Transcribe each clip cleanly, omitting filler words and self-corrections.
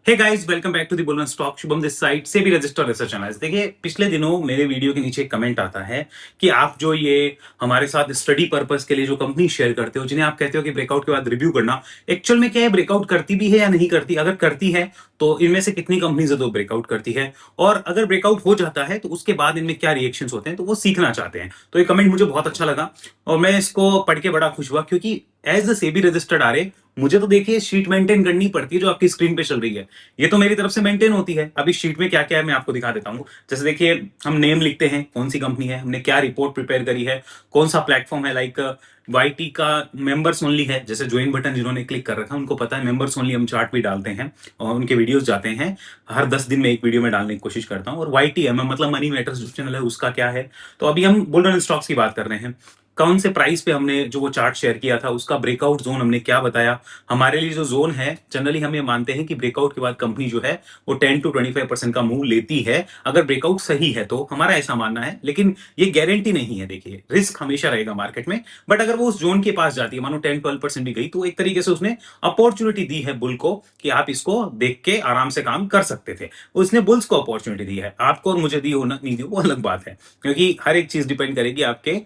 Hey guys, welcome back to the बुलवन stock. Shubham this side से भी रजिस्टर रिसर्च एनालिस्ट। देखिए, पिछले दिनों मेरे वीडियो के नीचे एक कमेंट आता है कि आप जो ये हमारे साथ स्टडी पर्पस के लिए जो कंपनी शेयर करते हो, जिन्हें आप कहते हो कि ब्रेकआउट के बाद रिव्यू करना, एक्चुअल में क्या है, ब्रेकआउट करती भी है या नहीं करती? अगर करती है तो इनमें से कितनी कंपनीज है तो ब्रेकआउट करती है, और अगर ब्रेकआउट हो जाता है तो उसके बाद इनमें क्या रिएक्शंस होते हैं, तो वो सीखना चाहते हैं। तो ये कमेंट मुझे बहुत अच्छा लगा और मैं इसको पढ़ के बड़ा खुश हुआ, क्योंकि as the SEBI registered RA मुझे तो देखिए शीट मेंटेन करनी पड़ती है जो आपकी स्क्रीन पे चल रही है। ये तो मेरी तरफ से मेंटेन होती है। अभी शीट में क्या क्या है मैं आपको दिखा देता हूं। जैसे देखिए, हम नेम लिखते हैं, कौन सी कंपनी है, हमने क्या रिपोर्ट प्रिपेयर करी है, कौन सा प्लेटफॉर्म है, लाइक वाईटी का मेंबर्स ओनली है। जैसे ज्वाइन बटन जिन्होंने क्लिक कर रखा है उनको पता है मेंबर्स ओनली हम चार्ट भी डालते हैं और उनके वीडियोस जाते हैं। हर 10 दिन में एक वीडियो में डालने की कोशिश करता हूं। और वाईटी है मतलब मनी मैटर्स जो चैनल है उसका क्या है। तो अभी हम बुल स्टॉक्स की बात कर रहे हैं। कौन से प्राइस पे हमने जो वो चार्ट शेयर किया था, उसका ब्रेकआउट जोन हमने क्या बताया। हमारे लिए जो जोन है, जनरली हम ये मानते हैं कि ब्रेकआउट के बाद कंपनी जो है वो 10 to 25% का मूव लेती है, अगर ब्रेकआउट सही है तो। हमारा ऐसा मानना है, लेकिन ये गारंटी नहीं है। देखिए, रिस्क हमेशा रहेगा मार्केट में, बट अगर वो उस जोन के पास जाती है, मानो 10-12% भी गई, तो एक तरीके से उसने अपॉर्चुनिटी दी है बुल को कि आप इसको देख के आराम से काम कर सकते थे। उसने बुल्स को अपॉर्चुनिटी दी है। आपको और मुझे दी हो ना नहीं दी, वो अलग बात है, क्योंकि हर एक चीज डिपेंड करेगी आपके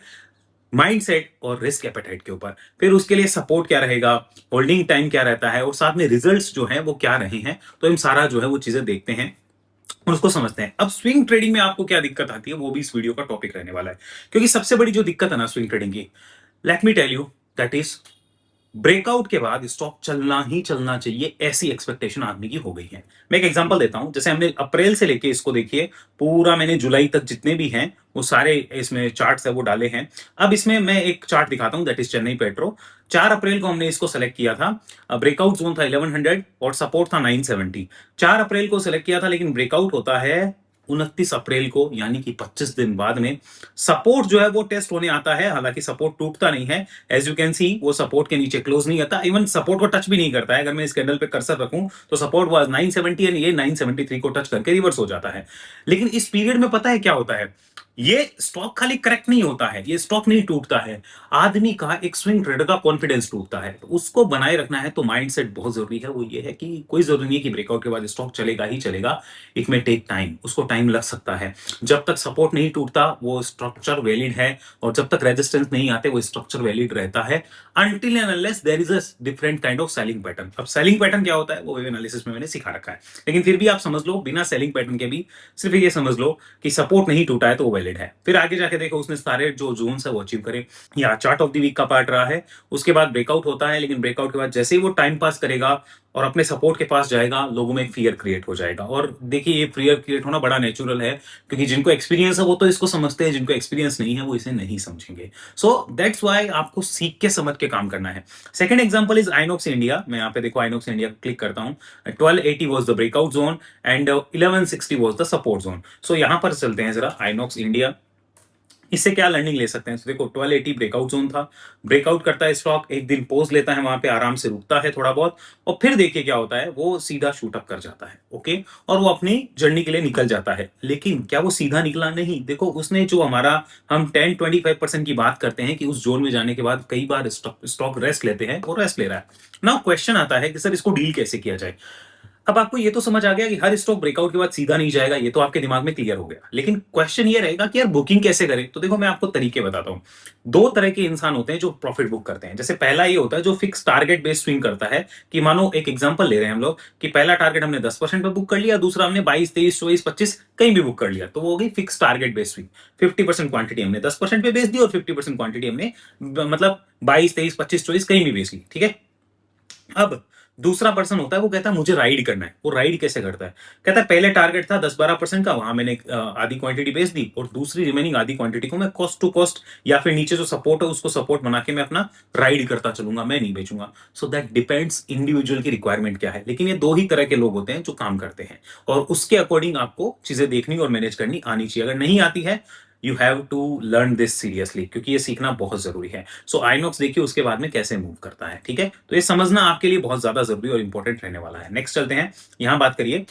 माइंडसेट और रिस्क एपेटाइट के ऊपर। फिर उसके लिए सपोर्ट क्या रहेगा, होल्डिंग टाइम क्या रहता है, और साथ में रिजल्ट्स जो हैं वो क्या रहे हैं। तो हम सारा जो है वो चीजें देखते हैं और उसको समझते हैं। अब स्विंग ट्रेडिंग में आपको क्या दिक्कत आती है, वो भी इस वीडियो का टॉपिक रहने वाला है। क्योंकि सबसे बड़ी जो दिक्कत है ना स्विंग ट्रेडिंग की, let me tell you, that is breakout के बाद स्टॉक चलना ही चलना चाहिए, ऐसी एक्सपेक्टेशन आदमी की हो गई है। मैं एक एग्जांपल देता हूं। जैसे हमने अप्रैल से लेके इसको देखिए, पूरा मैंने जुलाई तक जितने भी हैं वो सारे इसमें चार्ट्स है वो डाले हैं। अब इसमें मैं एक चार्ट दिखाता हूं, दैट इज चेन्नई पेट्रो। 4 अप्रैल को हमने इसको सेलेक्ट किया था। ब्रेकआउट जोन था 1100 और सपोर्ट था 970। 4 अप्रैल को सेलेक्ट किया था, लेकिन ब्रेकआउट होता है 29 अप्रैल को, यानी कि 25 दिन बाद में। सपोर्ट जो है वो टेस्ट होने आता है, हालांकि सपोर्ट टूटता नहीं है। एज यू कैन सी, वो सपोर्ट के नीचे क्लोज नहीं आता, इवन सपोर्ट को टच भी नहीं करता है। अगर मैं इस कैंडल पे कर्सर रखूं तो सपोर्ट वाज 970 एंड ये 973 को टच करके रिवर्स हो जाता है। लेकिन इस पीरियड में पता है क्या होता है, ये स्टॉक खाली करेक्ट नहीं होता है, ये स्टॉक नहीं टूटता है, आदमी का एक स्विंग ट्रेडर का कॉन्फिडेंस टूटता है। तो उसको बनाए रखना है तो माइंडसेट बहुत जरूरी है। वो ये है कि कोई जरूरी नहीं है कि ब्रेकआउट के बाद स्टॉक चलेगा ही चलेगा। इट में टेक टाइम, उसको टाइम लग सकता है। जब तक सपोर्ट नहीं टूटता वो स्ट्रक्चर वैलिड है, और जब तक रेजिस्टेंस नहीं आते वो स्ट्रक्चर वैलिड रहता है, until and unless there is a different kind of selling pattern. अब सेलिंग पैटर्न क्या होता है वो वेव एनालिसिस में मैंने सिखा रखा है, लेकिन फिर भी आप समझ लो, बिना सेलिंग पैटर्न के भी सिर्फ ये समझ लो कि सपोर्ट नहीं टूटा है तो वो वैलिड है। फिर आगे जाके देखो उसने सारे जो जोन्स है वो अचीव करे। या चार्ट ऑफ द वीक का पार्ट रहा है। उसके बाद ब्रेकआउट होता है, लेकिन ब्रेकआउट के बाद जैसे ही वो टाइम पास करेगा और अपने सपोर्ट के पास जाएगा, लोगों में फियर क्रिएट हो जाएगा। और देखिए, ये फियर क्रिएट होना बड़ा नेचुरल है, क्योंकि जिनको एक्सपीरियंस है वो तो इसको समझते हैं, जिनको एक्सपीरियंस नहीं है वो इसे नहीं समझेंगे। सो दैट्स वाई आपको सीख के समझ के काम करना है। Second example is INOX India. मैं यहाँ पे देखो आइनॉक्स इंडिया क्लिक करता हूँ। 1280 was the breakout zone and 1160 was the support zone. So यहाँ पर चलते हैं जरा आइनॉक्स इंडिया। इससे क्या लर्निंग ले सकते हैं, तो देखो 1280 ब्रेकआउट जोन था। ब्रेकआउट करता है स्टॉक, एक दिन पोज लेता है, वहां पे आराम से रुकता है थोड़ा बहुत, और फिर देखिए क्या होता है, वो सीधा शूट अप कर जाता है। ओके, और वो अपनी जर्नी के लिए निकल जाता है। लेकिन क्या वो सीधा निकला? नहीं। देखो, उसने जो हमारा, हम 10-25% की बात करते हैं कि उस जोन में जाने के बाद कई बार स्टॉक रेस्ट लेते हैं, और रेस्ट ले रहा है ना। क्वेश्चन आता है कि सर इसको डील कैसे किया जाए। अब आपको ये तो समझ आ गया कि हर स्टॉक ब्रेकआउट के बाद सीधा नहीं जाएगा, ये तो आपके दिमाग में क्लियर हो गया। लेकिन क्वेश्चन ये रहेगा कि यार बुकिंग कैसे करें। तो देखो, मैं आपको तरीके बताता हूं। 2 तरह के इंसान होते हैं जो प्रॉफिट बुक करते हैं। जैसे पहला ये होता है जो फिक्स टारगेट बेस्ड स्विंग करता है, कि मानो एक एग्जांपल ले रहे हैं हम लोग, कि पहला टारगेट हमने 10% पे बुक कर लिया, दूसरा हमने 22, 23, 24, 25 कहीं भी बुक कर लिया, तो वो हो गई fix target based swing. 50% quantity हमने 10% पे बेच दी, और 50% क्वांटिटी हमने मतलब 22, 23, 25, 24 कहीं भी बेच ली। ठीक है। अब दूसरा पर्सन होता है, वो कहता है मुझे राइड करना है। वो राइड कैसे करता है, कहता है पहले टारगेट था 10-12% का, वहां मैंने आधी क्वांटिटी बेच दी, और दूसरी रिमेनिंग आधी क्वांटिटी को मैं कॉस्ट टू कॉस्ट या फिर नीचे जो सपोर्ट है उसको सपोर्ट बना के मैं अपना राइड करता चलूंगा, मैं नहीं बेचूंगा। सो दैट डिपेंड्स इंडिविजुअल की रिक्वायरमेंट क्या है। लेकिन ये 2 ही तरह के लोग होते हैं जो काम करते हैं, और उसके अकॉर्डिंग आपको चीजें देखनी और मैनेज करनी आनी चाहिए। अगर नहीं आती है, you have to learn this seriously, क्योंकि ये सीखना बहुत जरूरी है। सो आइनॉक्स देखिए उसके बाद में कैसे मूव करता है। ठीक है, तो ये समझना आपके लिए बहुत ज्यादा जरूरी और इंपॉर्टेंट रहने वाला है। नेक्स्ट चलते हैं, यहां बात करिए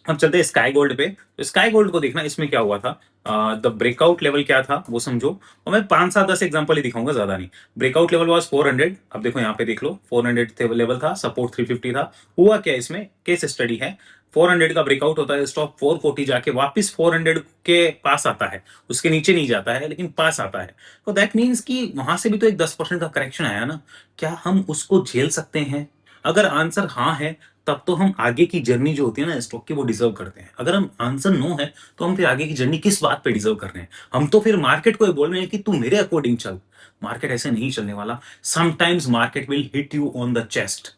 हम चलते हैं स्काई गोल्ड पे। तो स्काई गोल्ड को देखना, इसमें क्या हुआ था, द ब्रेकआउट लेवल क्या था वो समझो, और मैं 5 7 10 एग्जांपल ही दिखाऊंगा, ज्यादा नहीं। Breakout level was 400। अब देखो यहाँ पे देख लो, 400 लेवल था, सपोर्ट 350 था। हुआ क्या, इसमें केस स्टडी है, 400 का ब्रेकआउट होता है, स्टॉक 440 जाके वापस 400 के पास आता है, उसके नीचे नहीं जाता है लेकिन पास आता है। तो दैट मीन्स कि वहां से भी तो एक 10% का करेक्शन आया ना। क्या हम उसको झेल सकते हैं? अगर आंसर हाँ है, तब तो हम आगे की जर्नी जो होती है ना स्टॉक की, वो डिजर्व करते हैं। अगर हम आंसर नो है, तो हम फिर आगे की जर्नी किस बात पे डिजर्व कर रहे हैं? हम तो फिर मार्केट को ये बोल रहे हैं कि तू मेरे अकॉर्डिंग चल। मार्केट ऐसे नहीं चलने वाला। Sometimes market will hit you on the chest,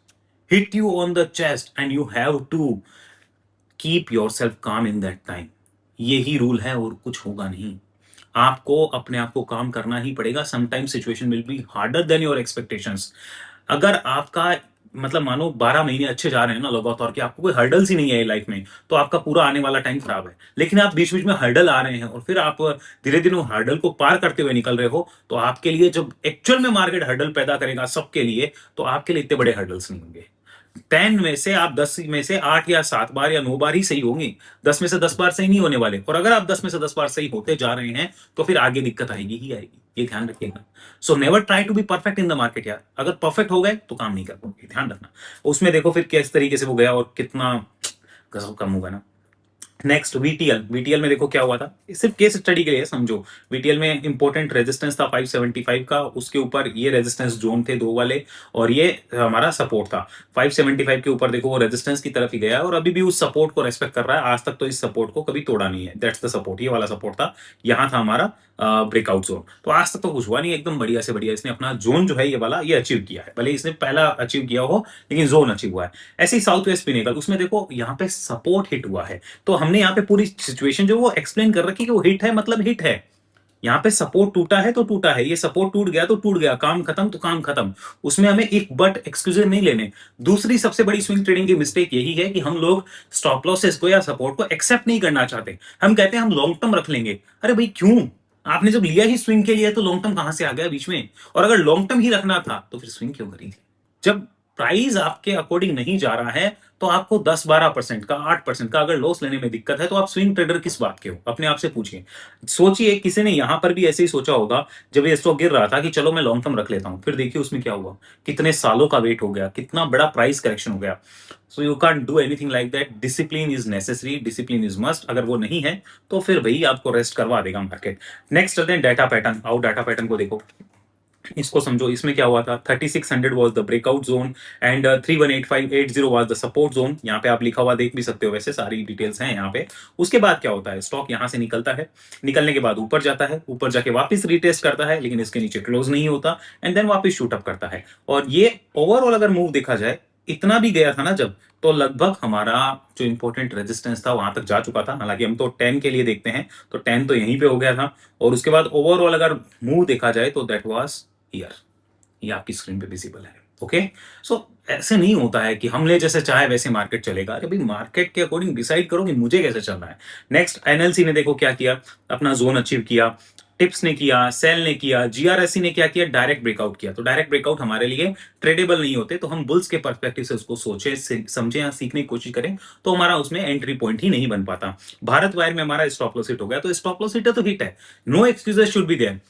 hit you on the chest, and you have to keep yourself calm in that time. यही रूल है और कुछ होगा नहीं। आपको अपने आप को काम करना ही पड़ेगा। Sometimes situation will be harder than your expectations. अगर आपका मतलब मानो 12 महीने अच्छे जा रहे हैं ना लगातार, कि आपको कोई हर्डल्स ही नहीं है लाइफ में, तो आपका पूरा आने वाला टाइम खराब है। लेकिन आप बीच बीच में हर्डल आ रहे हैं और फिर आप धीरे धीरे हर्डल को पार करते हुए निकल रहे हो, तो आपके लिए जब एक्चुअल में मार्केट हर्डल पैदा करेगा सबके लिए, तो आपके लिए इतने बड़े हर्डल्स नहीं होंगे। 10 में से आप 10 में से 8 या 7 बार या 9 बार ही सही होंगे। 10 में से 10 बार सही नहीं होने वाले। और अगर आप 10 में से 10 बार सही होते जा रहे हैं, तो फिर आगे दिक्कत आएगी ही आएगी, ये ध्यान रखिएगा। So never try to be perfect in the market यार। अगर परफेक्ट हो गए तो काम नहीं कर पाओगे, ध्यान रखना। उसमें देखो फिर किस तरीके से वो गया और कितना गजब कम होगा ना। Next VTL. वीटीएल में देखो क्या हुआ था, सिर्फ केस स्टडी के लिए समझो। वीटीएल में इंपॉर्टेंट रेजिस्टेंस था 575 का, उसके ऊपर ये रेजिस्टेंस जोन थे दो वाले, और ये हमारा सपोर्ट था 575 के ऊपर। देखो वो रेजिस्टेंस की तरफ ही गया और अभी भी उस सपोर्ट को रेस्पेक्ट कर रहा है। आज तक तो इस सपोर्ट को कभी तोड़ा नहीं है। दैट्स द सपोर्ट, ये वाला सपोर्ट था, यहाँ था हमारा ब्रेकआउट जोन। तो आज तक तो कुछ हुआ नहीं, एकदम बढ़िया से बढ़िया इसने अपना जोन जो है ये वाला ये अचीव किया है। भले इसने पहला अचीव किया हो, लेकिन जोन अचीव हुआ है। ऐसे ही साउथ वेस्ट पिनेकल, उसमें देखो यहाँ पे सपोर्ट हिट हुआ है। तो हमने यहाँ पे पूरी सिचुएशन जो वो एक्सप्लेन कर रखी कि वो हिट है मतलब हिट है। यहाँ पे सपोर्ट टूटा है तो टूटा है, ये सपोर्ट टूट गया तो टूट गया, काम खत्म तो काम खत्म। उसमें हमें इफ बट एक्सक्यूजेस नहीं लेने। दूसरी सबसे बड़ी स्विंग ट्रेडिंग की मिस्टेक यही है कि हम लोग स्टॉप लॉसेस को या सपोर्ट को एक्सेप्ट नहीं करना चाहते। हम कहते हैं हम लॉन्ग टर्म रख लेंगे। अरे भाई क्यों? आपने जब लिया ही स्विंग के लिए, तो लॉन्ग टर्म कहां से आ गया बीच में? और अगर लॉन्ग टर्म ही रखना था तो फिर स्विंग क्यों करी थी? जब प्राइस आपके अकॉर्डिंग नहीं जा रहा है, तो आपको 10 12% का 8% का अगर लॉस लेने में दिक्कत है, तो आप स्विंग ट्रेडर किस बात के हो? अपने आप से पूछिए। सोचिए, किसी ने यहां पर भी ऐसे ही सोचा होगा जब ये स्टॉक गिर रहा था कि चलो मैं लॉन्ग टर्म रख लेता हूं। फिर देखिए उसमें क्या हुआ, कितने सालों का वेट हो गया, कितना बड़ा प्राइस करेक्शन हो गया। So you can do anything like that. Discipline is necessary, discipline is must. अगर वो नहीं है तो फिर भाई आपको रेस्ट करवा देगा मार्केट। नेक्स्ट चलते हैं डाटा पैटर्न। आओ डाटा पैटर्न को देखो, इसको समझो। इसमें क्या हुआ था, 3600 was the breakout zone and 318580 was the support zone. यहाँ पे आप लिखा हुआ देख भी सकते हो, वैसे सारी डिटेल्स हैं यहाँ पे। उसके बाद क्या होता है, स्टॉक यहाँ से निकलता है, निकलने के बाद ऊपर जाता है, ऊपर जाके वापस रिटेस्ट करता है, लेकिन इसके नीचे क्लोज नहीं होता, एंड देन वापस शूट अप करता है। और ये ओवरऑल अगर मूव देखा जाए, इतना भी गया था ना जब, तो लगभग हमारा जो इंपॉर्टेंट रेजिस्टेंस था वहां तक जा चुका था। हालांकि हम तो 10 के लिए देखते हैं, तो 10 तो यहीं पे हो गया था। और उसके बाद ओवरऑल अगर मूव देखा जाए, तो दैट वाज ईयर। ये आपकी स्क्रीन पे विजिबल है। ओके, सो ऐसे नहीं होता है कि हमने जैसे चाहे वैसे मार्केट चलेगा। अरे भाई, मार्केट के अकॉर्डिंग डिसाइड करो कि मुझे कैसे चलना है। नेक्स्ट एनएलसी ने देखो क्या किया, अपना जोन अचीव किया। टिप्स ने किया, सेल ने किया, जीआरएससी ने क्या किया, डायरेक्ट ब्रेकआउट किया। तो डायरेक्ट ब्रेकआउट हमारे लिए ट्रेडेबल नहीं होते, तो हम बुल्स के पर्सपेक्टिव से उसको सोचे समझे या सीखने की कोशिश करें, तो हमारा उसमें एंट्री पॉइंट ही नहीं बन पाता। भारत वायर में हमारा स्टॉप लॉस हिट हो गया, तो स्टॉप लॉस हिट है तो हिट है, no excuses should be there.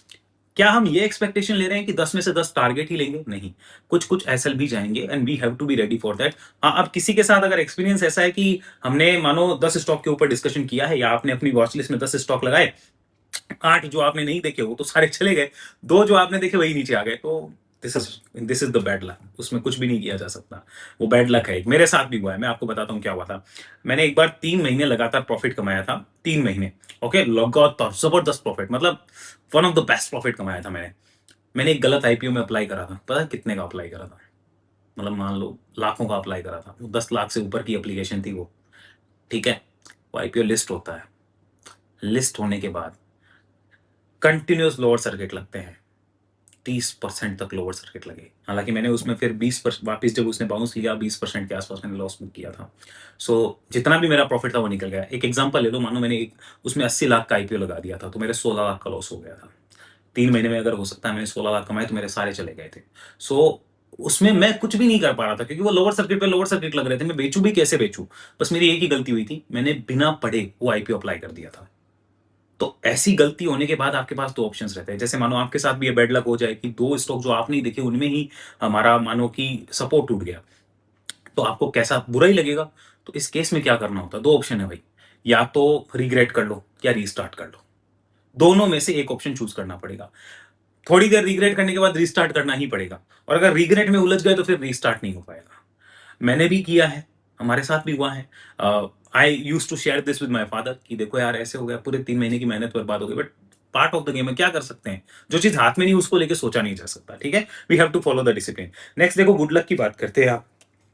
क्या हम ये एक्सपेक्टेशन ले रहे हैं कि 10 में से 10 टारगेट ही लेंगे? नहीं, कुछ कुछ एसएल भी जाएंगे, and we have to be ready for that. हाँ, अब किसी के साथ अगर एक्सपीरियंस ऐसा है कि हमने मानो 10 स्टॉक के ऊपर डिस्कशन किया है, या आपने अपनी वॉच लिस्ट में 10 स्टॉक लगाए, 8 जो आपने नहीं देखे वो तो सारे चले गए, 2 जो आपने देखे वही नीचे आ गए, तो this is the bad luck. उसमें कुछ भी नहीं किया जा सकता, वो बैड लक है। मेरे साथ भी हुआ है, मैं आपको बताता हूँ क्या हुआ था। मैंने एक बार 3 महीने लगातार प्रॉफिट कमाया था, 3 महीने। ओके, लगातार जबरदस्त प्रॉफिट, मतलब one of the best profit कमाया था मैंने एक गलत आईपीओ में अप्लाई करा था। पता है कितने का अप्लाई करा था? मतलब मान लो लाखों का अप्लाई करा था। 10 लाख से ऊपर की एप्लीकेशन थी वो। ठीक है, वो आईपीओ लिस्ट होता है, लिस्ट होने के बाद कंटिन्यूस लोअर सर्किट लगते हैं, 30% तक लोअर सर्किट लगे। हालांकि मैंने उसमें फिर 20% वापस जब उसने बाउंस किया, 20% के आसपास मैंने लॉस बुक किया था। सो जितना भी मेरा प्रॉफिट था वो निकल गया। एक एग्जांपल ले लो, मानो मैंने उसमें 80 लाख का आईपीओ लगा दिया था, तो मेरे 16 लाख का लॉस हो गया था। 3 महीने में अगर हो सकता है मैंने 16 लाख कमाए, तो मेरे सारे चले गए थे। सो उसमें मैं कुछ भी नहीं कर पा रहा था क्योंकि वो लोअर सर्किट पे लोअर सर्किट लग रहे थे, मैं बेचू भी कैसे बेचूं। बस मेरी एक ही गलती हुई थी, मैंने बिना पढ़े वो आईपीओ अप्लाई कर दिया था। तो ऐसी गलती होने के बाद आपके पास दो ऑप्शंस रहते हैं। जैसे मानो आपके साथ भी ये बैड लक हो जाए कि दो स्टॉक जो आप नहीं देखे उनमें ही हमारा मानो कि सपोर्ट टूट गया, तो आपको कैसा बुरा ही लगेगा। तो इस केस में क्या करना होता है, दो ऑप्शन है भाई, या तो रिग्रेट कर लो या रीस्टार्ट कर लो। दोनों में से एक ऑप्शन चूज करना पड़ेगा। थोड़ी देर रिग्रेट करने के बाद रीस्टार्ट करना ही पड़ेगा, और अगर रिग्रेट में उलझ गए तो फिर रीस्टार्ट नहीं हो पाएगा। मैंने भी किया है, हमारे साथ भी हुआ है। I use to share this with my father कि देखो यार ऐसे हो गया, पूरे 3 महीने की मेहनत बर्बाद हो गई, but part of the game है, क्या कर सकते हैं। जो चीज हाथ में नहीं उसको लेके सोचा नहीं जा सकता, ठीक है। We have to follow the discipline. Next देखो, गुड लक की बात करते हैं आप।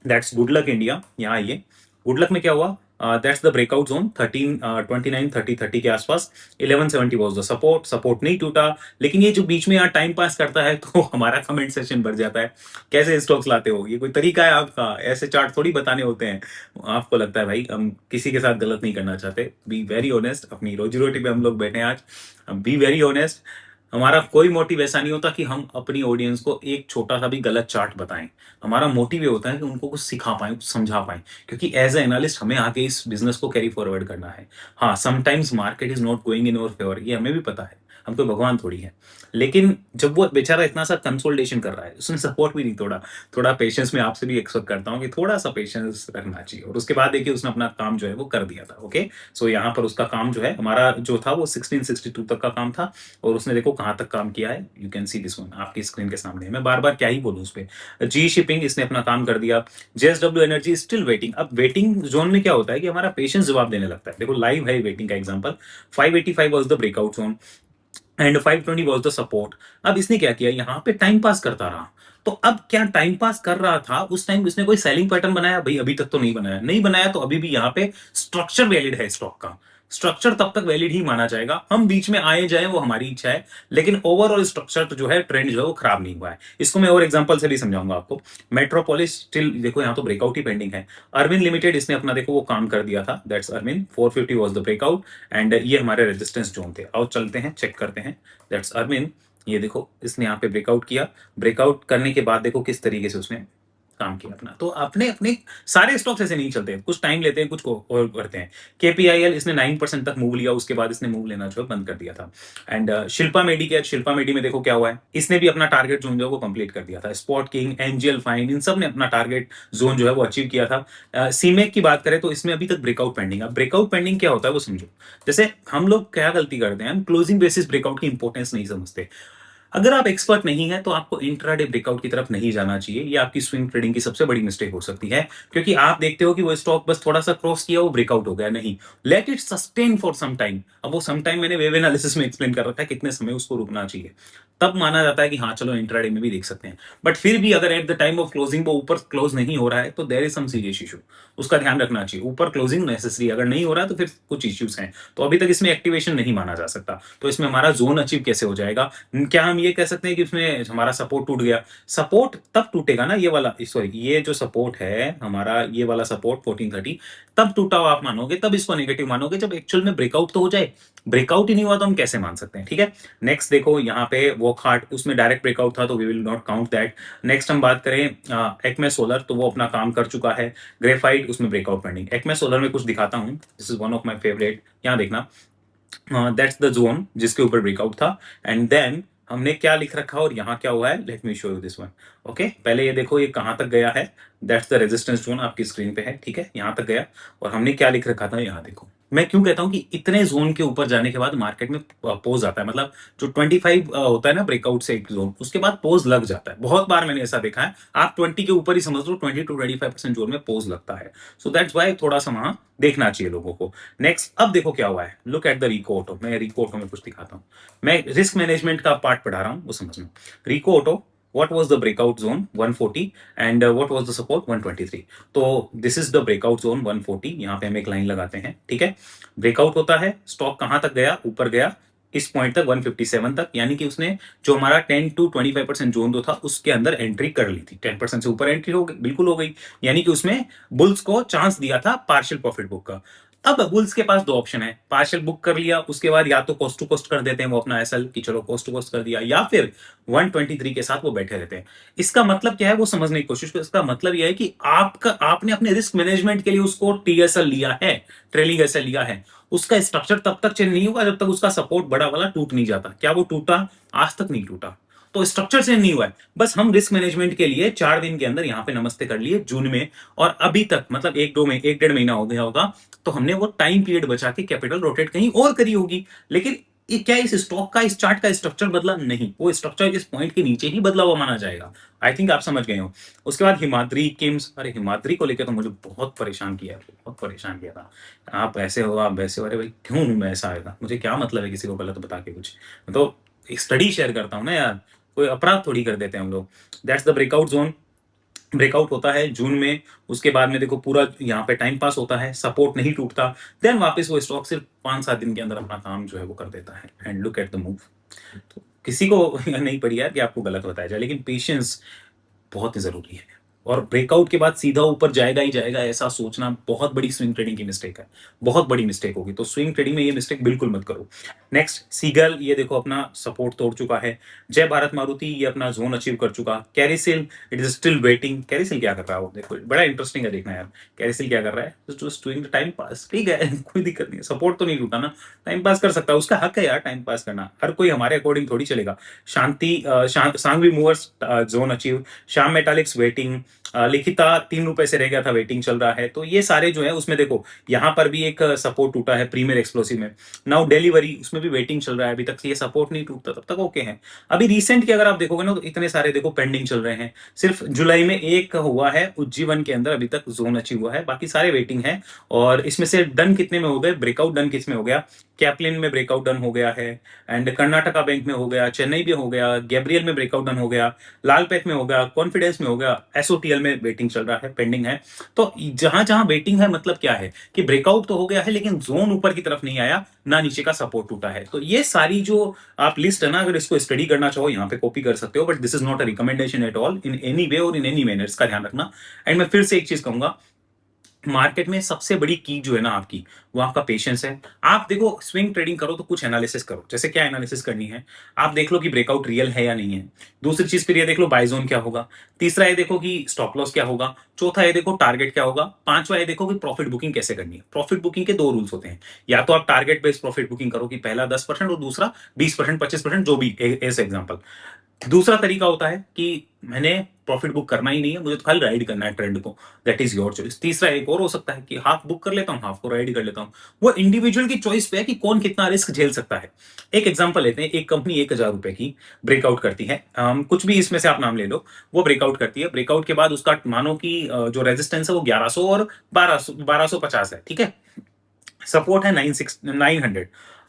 That's good luck India. यहाँ आइए, गुड लक में क्या हुआ, दैट्स द ब्रेकआउट जोन 13 29 30 के आसपास। 1170 वॉज द सपोर्ट, सपोर्ट नहीं टूटा। लेकिन ये जो बीच में यहाँ टाइम पास करता है तो हमारा कमेंट सेशन भर जाता है, कैसे स्टॉक्स लाते हो, ये कोई तरीका है आपका, ऐसे चार्ट थोड़ी बताने होते हैं। आपको लगता है भाई हम किसी के साथ गलत नहीं करना चाहते, बी वेरी ऑनेस्ट, अपनी रोजी रोटी पे हम लोग बैठे हैं आज, बी वेरी ऑनेस्ट। हमारा कोई मोटिव ऐसा नहीं होता कि हम अपनी ऑडियंस को एक छोटा सा भी गलत चार्ट बताएं। हमारा मोटिव ये होता है कि उनको कुछ सिखा पाएं, कुछ समझा पाएं, क्योंकि एज ए एनालिस्ट हमें आगे इस बिजनेस को कैरी फॉरवर्ड करना है। हाँ, sometimes market is not going in our favour, ये हमें भी पता है, हम कोई भगवान थोड़ी है। लेकिन जब वो बेचारा इतना सा कंसोल्टेशन कर रहा है, उसने सपोर्ट भी नहीं तोड़ा, थोड़ा पेशेंस में आपसे भी एक्सपेक्ट करता हूँ कि थोड़ा सा पेशेंस रखना चाहिए। और उसके बाद देखिए उसने अपना काम जो है वो कर दिया था। ओके, सो यहाँ पर उसका काम जो है, हमारा जो था वो 1662 तक का काम था, और उसने देखो कहाँ तक काम किया है। You can see this one आपकी स्क्रीन के सामने। मैं बार बार क्या ही बोलूँ उस पर। जी शिपिंग, इसने अपना काम कर दिया। JSW energy still waiting. अब वेटिंग जोन में क्या होता है कि हमारा पेशेंस जवाब देने लगता है। देखो लाइव है वेटिंग का example. 585 was the breakout zone and 520 was the support. अब इसने क्या किया, यहाँ पे टाइम पास करता रहा। तो अब क्या टाइम पास कर रहा था उस टाइम, इसने कोई सेलिंग पैटर्न बनाया भाई? अभी तक तो नहीं बनाया, नहीं बनाया तो अभी भी यहाँ पे स्ट्रक्चर वैलिड है स्टॉक का। स्ट्रक्चर तब तक वैलिड ही माना जाएगा, हम बीच में आए जाए वो हमारी इच्छा है, लेकिन ओवरऑल स्ट्रक्चर तो जो है, ट्रेंड जो है वो खराब नहीं हुआ है। इसको मैं और एग्जांपल से भी समझाऊंगा आपको। मेट्रोपोलिस स्टिल देखो यहाँ तो ब्रेकआउट ही पेंडिंग है। अरविंद लिमिटेड, इसने अपना देखो वो काम कर दिया था, that's Arvind. 450 was the breakout and ये हमारे रेजिस्टेंस जोन थे। आओ चलते हैं, चेक करते हैं। दैट्स अरविंद। ये देखो इसने यहाँ पे ब्रेकआउट किया, ब्रेकआउट करने के बाद देखो किस तरीके से उसने काम किया अपना। तो अपने अपने सारे स्टॉक्स ऐसे नहीं चलते, कुछ टाइम लेते हैं, कुछ को और करते हैं। केपीआईएल इसने 9% तक मूव लिया, उसके बाद इसने मूव लेना जो है बंद कर दिया था। एंड शिल्पा मेडी के, शिल्पा मेडी में देखो क्या हुआ है, इसने भी अपना टारगेट जोन जो है वो कंप्लीट कर दिया था। स्पॉट किंग, एंजियल फाइन, इन सब ने अपना टारगेट जोन जो है वो अचीव किया था। सीमेक की बात करें तो इसमें अभी तक ब्रेकआउट पेंडिंग है। ब्रेकआउट पेंडिंग क्या होता है वो समझो। जैसे हम लोग क्या गलती करते हैं, हम क्लोजिंग बेसिस ब्रेकआउट की इंपॉर्टेंस नहीं समझते। अगर आप एक्सपर्ट नहीं है तो आपको इंट्राडे ब्रेकआउट की तरफ नहीं जाना चाहिए। ये आपकी स्विंग ट्रेडिंग की सबसे बड़ी मिस्टेक हो सकती है, क्योंकि आप देखते हो कि वो स्टॉक बस थोड़ा सा क्रॉस किया, वो ब्रेकआउट हो गया। नहीं, let it sustain for some time. अब वो सम टाइम मैंने वेव एनालिसिस में एक्सप्लेन कर रखा है कितने समय उसको रुकना चाहिए, तब माना जाता है कि हाँ चलो इंट्राडे में भी देख सकते हैं। बट फिर भी अगर at the time of closing वो ऊपर क्लोज नहीं हो रहा है तो there is some serious issue, उसका ध्यान रखना चाहिए। ऊपर क्लोजिंग नेसेसरी, अगर नहीं हो रहा है तो फिर कुछ इश्यूज हैं। तो अभी तक इसमें एक्टिवेशन नहीं माना जा सकता। तो इसमें हमारा जोन अचीव कैसे हो जाएगा? क्या हम ये कह सकते हैं कि उसमें हमारा सपोर्ट टूट गया? सपोर्ट तब टूटेगा ना, ये वाला, सॉरी ये जो सपोर्ट है हमारा, ये वाला सपोर्ट 1430 तब टूटा हुआ आप मानोगे, तब इसको नेगेटिव मानोगे जब एक्चुअल में ब्रेकआउट तो हो जाए। ब्रेकआउट ही नहीं हुआ तो हम कैसे मान सकते हैं? ठीक है। नेक्स्ट देखो यहाँ पे वॉकहार्ट, उसमें डायरेक्ट ब्रेकआउट था तो we will not count that. Next हम बात करें एक्मे सोलर, तो वो अपना काम कर चुका है। ग्रेफाइट, उसमें ब्रेकआउट पेंडिंग। एक्मे सोलर में कुछ दिखाता हूं, this is one of my favourite. यहाँ देखना, दैट्स द जोन जिसके ऊपर ब्रेकआउट था। एंड देन हमने क्या लिख रखा और यहाँ क्या हुआ है, let me show you this one. Okay, पहले ये देखो ये कहाँ तक गया है, दैट्स द रेजिस्टेंस जोन आपकी स्क्रीन पे है, ठीक है, यहाँ तक गया। और हमने क्या लिख रखा था, यहाँ देखो। मैं क्यों कहता हूँ कि इतने जोन के ऊपर जाने के बाद मार्केट में पोज आता है, मतलब जो 25 होता है ना ब्रेकआउट से एक जोन, उसके बाद पोज लग जाता है। बहुत बार मैंने ऐसा देखा है, आप 20 के ऊपर ही समझ लो, 20 to 25% जोन में पोज लगता है। सो दैट्स वाई थोड़ा सा वहां देखना चाहिए लोगों को। नेक्स्ट अब देखो क्या हुआ है, look at the Rico Auto. मैं रिको ऑटो में कुछ दिखाता हूँ, मैं रिस्क मैनेजमेंट का पार्ट पढ़ा रहा हूँ, वो समझना। रिको auto, what was the breakout zone 140 and what was the support 123। तो this is the breakout zone 140। यहाँ पे हम एक लाइन लगाते हैं, ठीक है। ब्रेकआउट होता है, स्टॉक कहां तक गया, ऊपर गया इस पॉइंट तक 157 तक, यानी कि उसने जो हमारा 10 to 25% जोन जो था उसके अंदर एंट्री कर ली थी। 10% से ऊपर एंट्री हो गई, बिल्कुल हो गई, यानी कि उसमें बुल्स को चांस दिया था पार्शियल प्रॉफिट बुक का। अब बुल्स के पास दो ऑप्शन है, पार्शियल बुक कर लिया, उसके बाद या तो कोस्ट टू कोस्ट कर देते हैं वो अपना एसएल कि चलो कोस्ट टू कोस्ट कर दिया, या फिर 123 के साथ वो बैठे रहते हैं। इसका मतलब क्या है वो समझने की कोशिश करो। इसका मतलब यह है कि आपने अपने रिस्क मैनेजमेंट के लिए उसको टीएसएल लिया है, ट्रेलिंग एसएल लिया है, उसका स्ट्रक्चर तब तक चेंज नहीं होगा जब तक उसका सपोर्ट बड़ा वाला टूट नहीं जाता। क्या वो टूटा? आज तक नहीं टूटा। तो स्ट्रक्चर चेंज नहीं हुआ है, बस हम रिस्क मैनेजमेंट के लिए 4 दिन के अंदर यहाँ पे नमस्ते कर लिए जून में, और अभी तक मतलब एक डेढ़ महीना हो गया होगा, तो हमने वो टाइम पीरियड बचा के कैपिटल रोटेट कहीं और करी होगी। लेकिन क्या इस स्टॉक का, इस चार्ट का स्ट्रक्चर बदला? नहीं, वो स्ट्रक्चर इस पॉइंट के नीचे ही बदला हुआ माना जाएगा। आई थिंक आप समझ गए हो। उसके बाद हिमाद्री किम्स, अरे हिमाद्री को लेकर तो मुझे बहुत परेशान किया है, बहुत परेशान किया था। आप ऐसे हो, आप वैसे हो, अरे भाई क्यों मैं ऐसा आएगा, मुझे क्या मतलब है किसी को गलत बता के कुछ। तो स्टडी शेयर करता हूँ ना यार, कोई अपराध थोड़ी कर देते हैं हम लोग। That's the breakout zone. Breakout होता है जून में, उसके बाद में देखो पूरा यहाँ पे टाइम पास होता है, सपोर्ट नहीं टूटता, देन वापस वो स्टॉक सिर्फ 5-7 दिन के अंदर अपना काम जो है वो कर देता है। And look at the move. तो किसी को नहीं पड़ी यार कि आपको गलत बताया जाए, लेकिन पेशेंस बहुत ही जरूरी है। और ब्रेकआउट के बाद सीधा ऊपर जाएगा ही जाएगा ऐसा सोचना बहुत बड़ी स्विंग ट्रेडिंग की मिस्टेक है, बहुत बड़ी मिस्टेक होगी। तो स्विंग ट्रेडिंग में ये मिस्टेक बिल्कुल मत करो। नेक्स्ट सीगल, ये देखो अपना सपोर्ट तोड़ चुका है। जय भारत मारुति ये अपना जोन अचीव कर चुका। कैरिसिल इट इज स्टिल वेटिंग। कैरिसिल क्या कर रहा है वो देखो, बड़ा इंटरेस्टिंग है देखना यार। कैरिसिल क्या कर रहा है? Just doing the time pass, ठीक है कोई दिक्कत नहीं है, सपोर्ट तो नहीं टूटा ना, टाइम पास कर सकता है, उसका हक है यार टाइम पास करना, हर कोई हमारे अकॉर्डिंग थोड़ी चलेगा। Sanghvi Movers zone achieve. Shyam Metalics waiting. Likhitha 3 रुपए से रह गया था, वेटिंग चल रहा है। तो ये सारे जो है उसमें देखो यहाँ पर भी एक सपोर्ट टूटा है प्रीमियर एक्सप्लोसिव में। नाउ डिलीवरी, उसमें भी वेटिंग चल रहा है, अभी तक ये सपोर्ट नहीं टूटता तब तक ओके है। अभी रिसेंट के अगर आप देखोगे ना तो इतने सारे देखो पेंडिंग चल रहे हैं। सिर्फ जुलाई में एक हुआ है उज्जीवन के अंदर अभी तक जोन अचीव हुआ है, बाकी सारे वेटिंग है। और इसमें से डन कितने में हो गए, ब्रेकआउट डन किस में हो गया? कैप्लिन में ब्रेकआउट डन हो गया है, एंड कर्नाटका बैंक में हो गया, चेन्नई में हो गया, गैब्रियल में ब्रेकआउट डन हो गया, लालपेट में हो गया, कॉन्फिडेंस में हो गया, एसओटीएल में वेटिंग चल रहा है, पेंडिंग है। तो जहां जहां वेटिंग है मतलब क्या है कि ब्रेकआउट तो हो गया है लेकिन जोन ऊपर की तरफ नहीं आया, ना नीचे का सपोर्ट टूटा है। तो ये सारी जो आप लिस्ट है ना, अगर इसको स्टडी करना चाहो यहाँ पे कॉपी कर सकते हो, but this is not a recommendation at all in any way और इन एनी मैनर, इसका ध्यान रखना। एंड मैं फिर से एक चीज कहूंगा, मार्केट में सबसे बड़ी की जो है ना आपकी, वो आपका पेशेंस है। आप देखो स्विंग ट्रेडिंग करो तो कुछ एनालिसिस करो, जैसे क्या एनालिसिस करनी है, आप देख लो कि ब्रेकआउट रियल है या नहीं है। दूसरी चीज फिर ये देख लो बाय जोन क्या होगा। तीसरा ये देखो कि स्टॉप लॉस क्या होगा। चौथा ये देखो टारगेट क्या होगा। पांचवा ये देखो कि प्रॉफिट बुकिंग कैसे करनी है। प्रॉफिट बुकिंग के दो रूल्स होते हैं, या तो आप टारगेट बेस्ड प्रॉफिट बुकिंग करो कि पहला 10% और दूसरा 20%, 25%, जो भी एज एग्जाम्पल। दूसरा तरीका होता है कि मैंने प्रॉफिट बुक करना ही नहीं है, मुझे तो खाली राइड करना है ट्रेंड को, दैट इज योर चॉइस। तीसरा एक और हो सकता है कि हाफ बुक कर लेता हूँ, हाफ को राइड कर लेता हूँ। वो इंडिविजुअल की चॉइस पे है कि कौन कितना रिस्क झेल सकता है। एक एग्जांपल लेते हैं, एक कंपनी 1,000 रुपए की ब्रेकआउट करती है, कुछ भी इसमें से आप नाम ले लो, वो ब्रेकआउट करती है। ब्रेकआउट के बाद उसका मानो कि जो रेजिस्टेंस है वो 1100 और 1250 है, ठीक है। सपोर्ट है 900।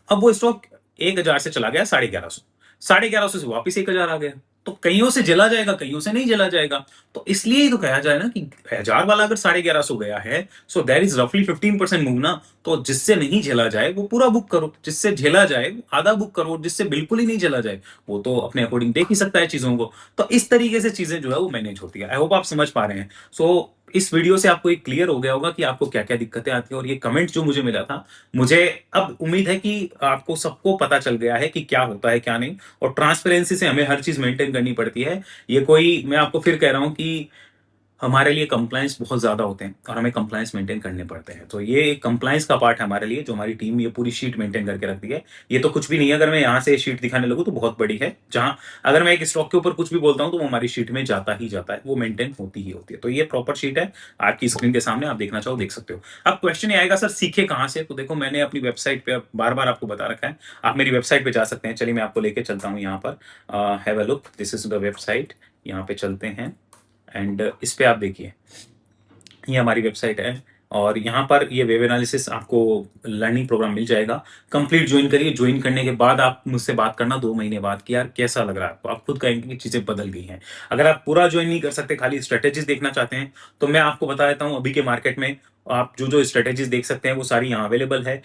अब वो स्टॉक 1,000 से चला गया 1150, 1150 से वापिस 1,000 आ गया। तो कईयों से जला जाएगा, कईयों से नहीं जला जाएगा। तो इसलिए ही तो कहा जाए ना कि 1,000 वाला अगर 1150 गया है, सो देयर इज रफली 15% मूव ना। तो जिससे नहीं झेला जाए वो पूरा बुक करो, जिससे झेला जाए आधा बुक करो, जिससे बिल्कुल ही नहीं झेला जाए वो तो अपने अकॉर्डिंग देख ही सकता है चीजों को। तो इस तरीके से चीजें जो है वो मैनेज होती है। आई होप आप समझ पा रहे हैं। सो इस वीडियो से आपको एक क्लियर हो गया होगा कि आपको क्या क्या दिक्कतें आती है। और ये कमेंट जो मुझे मिला था, मुझे अब उम्मीद है कि आपको सबको पता चल गया है कि क्या होता है क्या नहीं। और ट्रांसपेरेंसी से हमें हर चीज मेंटेन करनी पड़ती है। ये कोई, मैं आपको फिर कह रहा हूं कि हमारे लिए कंप्लायंस बहुत ज्यादा होते हैं और हमें कंप्लायंस मेंटेन करने पड़ते हैं। तो ये कंप्लायंस का पार्ट है हमारे लिए, जो हमारी टीम ये पूरी शीट मेंटेन करके रखती है। ये तो कुछ भी नहीं है, अगर मैं यहाँ से शीट दिखाने लगूँ तो बहुत बड़ी है, जहां अगर मैं एक स्टॉक के ऊपर कुछ भी बोलता हूँ तो वो हमारी शीट में जाता ही जाता है, वो मेंटेन होती ही होती है। तो ये प्रॉपर शीट है आपकी स्क्रीन के सामने, आप देखना चाहो देख सकते हो। अब क्वेश्चन ये आएगा सर सीखे कहाँ से? तो देखो मैंने अपनी वेबसाइट पे बार बार आपको बता रखा है, आप मेरी वेबसाइट पे जा सकते हैं। चलिए मैं आपको लेके चलता हूँ यहाँ पर, have a look, this is the website. यहाँ पे चलते हैं एंड इस पे आप देखिए, ये हमारी वेबसाइट है और यहाँ पर ये वेब एनालिसिस आपको लर्निंग प्रोग्राम मिल जाएगा। कंप्लीट ज्वाइन करिए, ज्वाइन करने के बाद आप मुझसे बात करना 2 महीने बाद कि यार कैसा लग रहा है आपको। आप खुद कहेंगे कि चीज़ें बदल गई हैं। अगर आप पूरा ज्वाइन नहीं कर सकते, खाली स्ट्रेटेजीज देखना चाहते हैं, तो मैं आपको बता देता हूँ अभी के मार्केट में आप जो जो स्ट्रेटेजीज देख सकते हैं वो सारी यहाँ अवेलेबल है।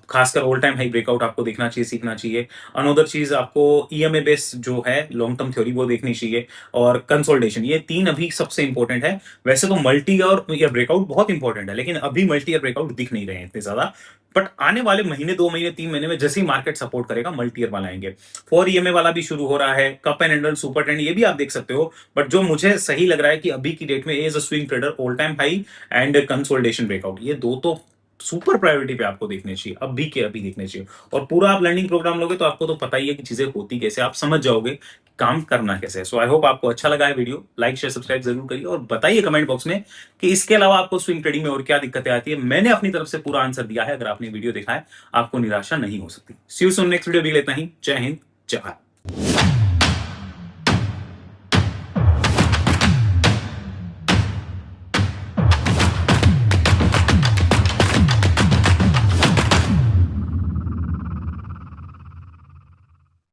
खासकर ऑल टाइम हाई ब्रेकआउट आपको देखना चाहिए, सीखना चाहिए। अनदर चीज आपको ईएमए बेस जो है लॉन्ग टर्म थ्योरी वो देखनी चाहिए, और कंसोलिडेशन, ये तीन अभी सबसे इंपॉर्टेंट है। वैसे तो मल्टी और या ब्रेकआउट बहुत इंपॉर्टेंट है, लेकिन अभी मल्टी या ब्रेकआउट दिख नहीं रहे हैं इतने ज्यादा। बट आने वाले महीने, 2 महीने, 3 महीने में जैसे ही मार्केट सपोर्ट करेगा मल्टी ईयर वाला आएंगे। 4 ईएमए वाला भी शुरू हो रहा है, cup and handle, super trend, ये भी आप देख सकते हो। बट जो मुझे सही लग रहा है कि अभी की डेट में as a swing trader, all time high and consolidation breakout, ये दो तो सुपर प्रायोरिटी पे आपको देखने चाहिए, अभी के अभी देखने चाहिए। और पूरा आप लर्निंग प्रोग्राम लोगे तो आपको तो पता ही है कि चीजें होती कैसे, आप समझ जाओगे काम करना कैसे है। सो आई होप आपको अच्छा लगा है वीडियो। लाइक शेयर सब्सक्राइब जरूर करिए, और बताइए कमेंट बॉक्स में कि इसके अलावा आपको स्विंग ट्रेडिंग में और क्या दिक्कतें आती है। मैंने अपनी तरफ से पूरा आंसर दिया है, अगर आपने वीडियो देखा है आपको निराशा नहीं हो सकती। सी यू सून नेक्स्ट वीडियो भी लेता ही। जय हिंद, जय भारत।